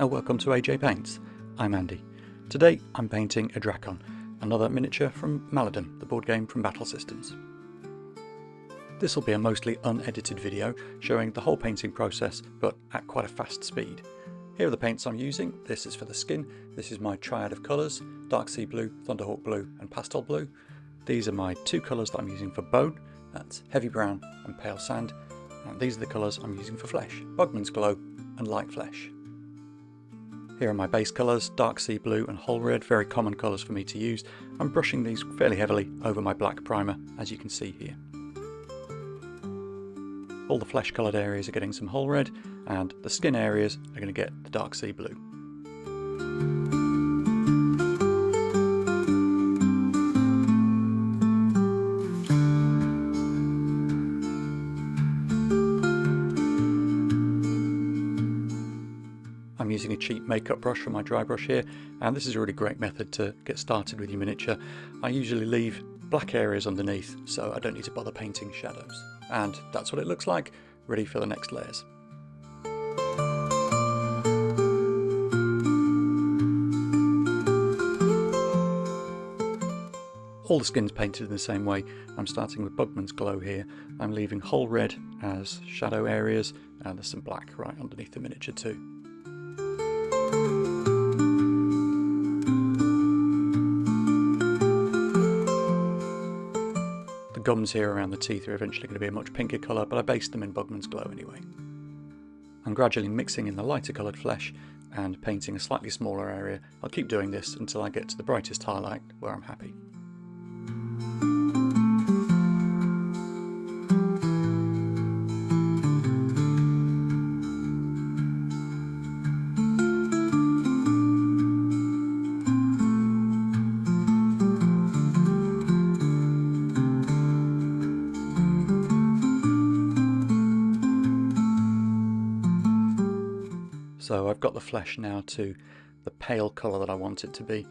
and welcome to AJ Paints. I'm Andy. Today I'm painting a Drakon, another miniature from Maladum, the board game from Battle Systems. This will be a mostly unedited video showing the whole painting process but at quite a fast speed. Here are the paints I'm using. This is for the skin. This is my triad of colours, dark sea blue, thunderhawk blue and pastel blue. These are my two colours that I'm using for bone, that's heavy brown and pale sand. And these are the colours I'm using for flesh, Bugman's Glow and light flesh. Here are my base colours, dark sea blue and whole red, very common colours for me to use. I'm brushing these fairly heavily over my black primer, as you can see here. All the flesh coloured areas are getting some whole red, and the skin areas are going to get the dark sea blue. I'm using a cheap makeup brush for my dry brush here, and this is a really great method to get started with your miniature. I usually leave black areas underneath so I don't need to bother painting shadows. And that's what it looks like, ready for the next layers. All the skin's painted in the same way. I'm starting with Bugman's Glow here. I'm leaving whole red as shadow areas, and there's some black right underneath the miniature too. The gums here around the teeth are eventually going to be a much pinker colour, but I based them in Bugman's Glow anyway. I'm gradually mixing in the lighter coloured flesh and painting a slightly smaller area. I'll keep doing this until I get to the brightest highlight where I'm happy. So I've got the flesh now to the pale colour that I want it to be.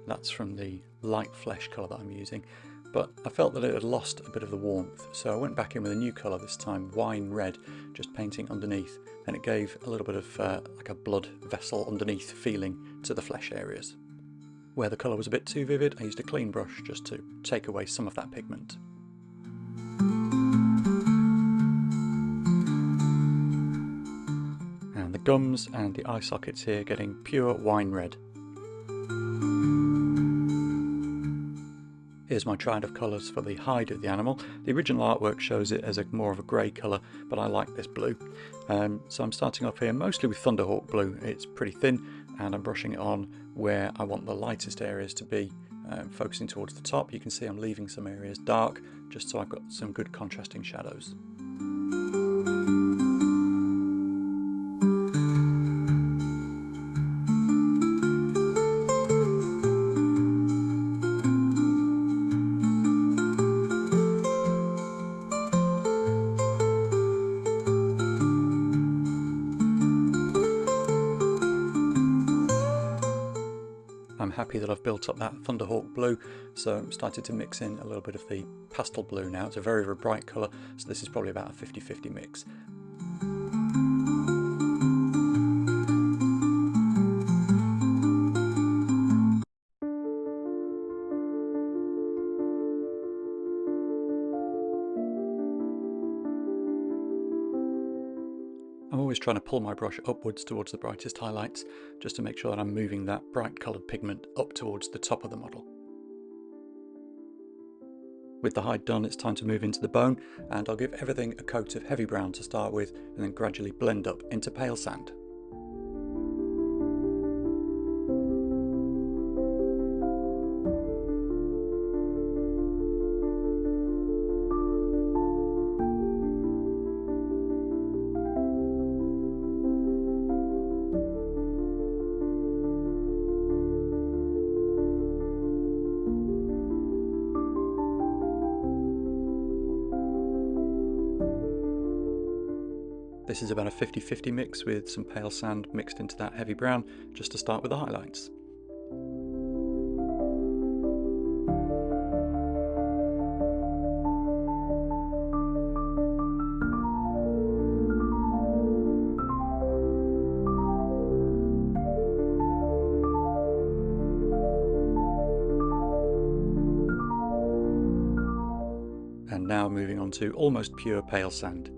That's from the light flesh colour that I'm using. But I felt that it had lost a bit of the warmth, so I went back in with a new colour this time, wine red, just painting underneath. And it gave a little bit of like a blood vessel underneath feeling to the flesh areas. Where the colour was a bit too vivid, I used a clean brush just to take away some of that pigment. The gums and the eye sockets here getting pure wine red. Here's my triad of colours for the hide of the animal. The original artwork shows it as more of a grey colour, but I like this blue. So I'm starting off here mostly with thunderhawk blue. It's pretty thin and I'm brushing it on where I want the lightest areas to be, focusing towards the top. You can see I'm leaving some areas dark just so I've got some good contrasting shadows. I'm happy that I've built up that thunderhawk blue, so I'm starting to mix in a little bit of the pastel blue now. It's a very, very bright colour, so this is probably about a 50-50 mix. I'm always trying to pull my brush upwards towards the brightest highlights, just to make sure that I'm moving that bright coloured pigment up towards the top of the model. With the hide done, it's time to move into the bone, and I'll give everything a coat of heavy brown to start with, and then gradually blend up into pale sand. This is about a 50-50 mix with some pale sand mixed into that heavy brown, just to start with the highlights. and now moving on to almost pure pale sand.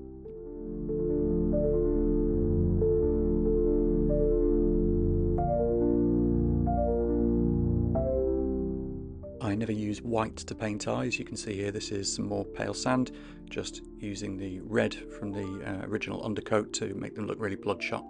I never use white to paint eyes. You can see here this is some more pale sand, just using the red from the original undercoat to make them look really bloodshot.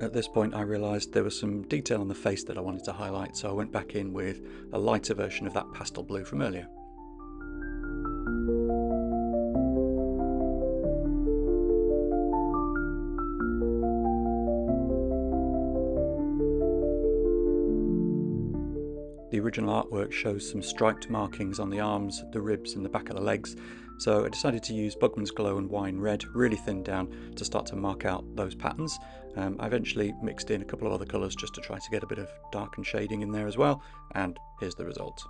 At this point I realised there was some detail on the face that I wanted to highlight, so I went back in with a lighter version of that pastel blue from earlier. The original artwork shows some striped markings on the arms, the ribs and the back of the legs, so I decided to use Bugman's Glow and Wine Red really thin down to start to mark out those patterns. I eventually mixed in a couple of other colours just to try to get a bit of darken shading in there as well, and here's the result.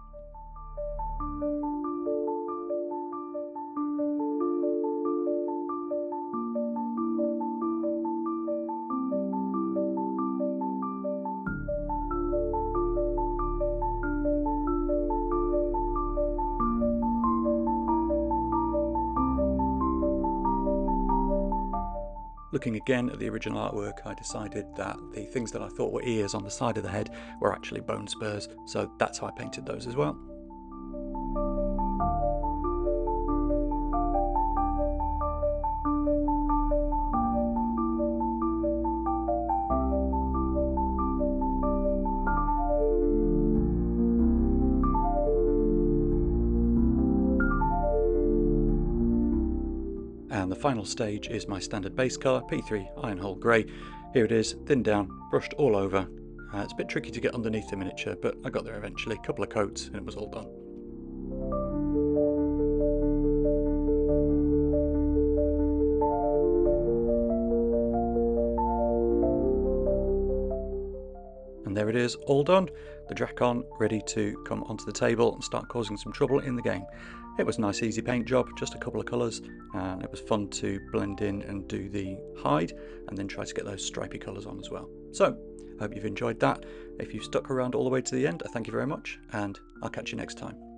Looking again at the original artwork, I decided that the things that I thought were ears on the side of the head were actually bone spurs, so that's how I painted those as well. And the final stage is my standard base colour, P3 Iron Hole Grey. Here it is, thinned down, brushed all over. It's a bit tricky to get underneath the miniature, but I got there eventually, a couple of coats and it was all done. And there it is, all done. The Drakon ready to come onto the table and start causing some trouble in the game. It was a nice easy paint job, just a couple of colours, and it was fun to blend in and do the hide and then try to get those stripy colours on as well. So, I hope you've enjoyed that. If you've stuck around all the way to the end, I thank you very much, and I'll catch you next time.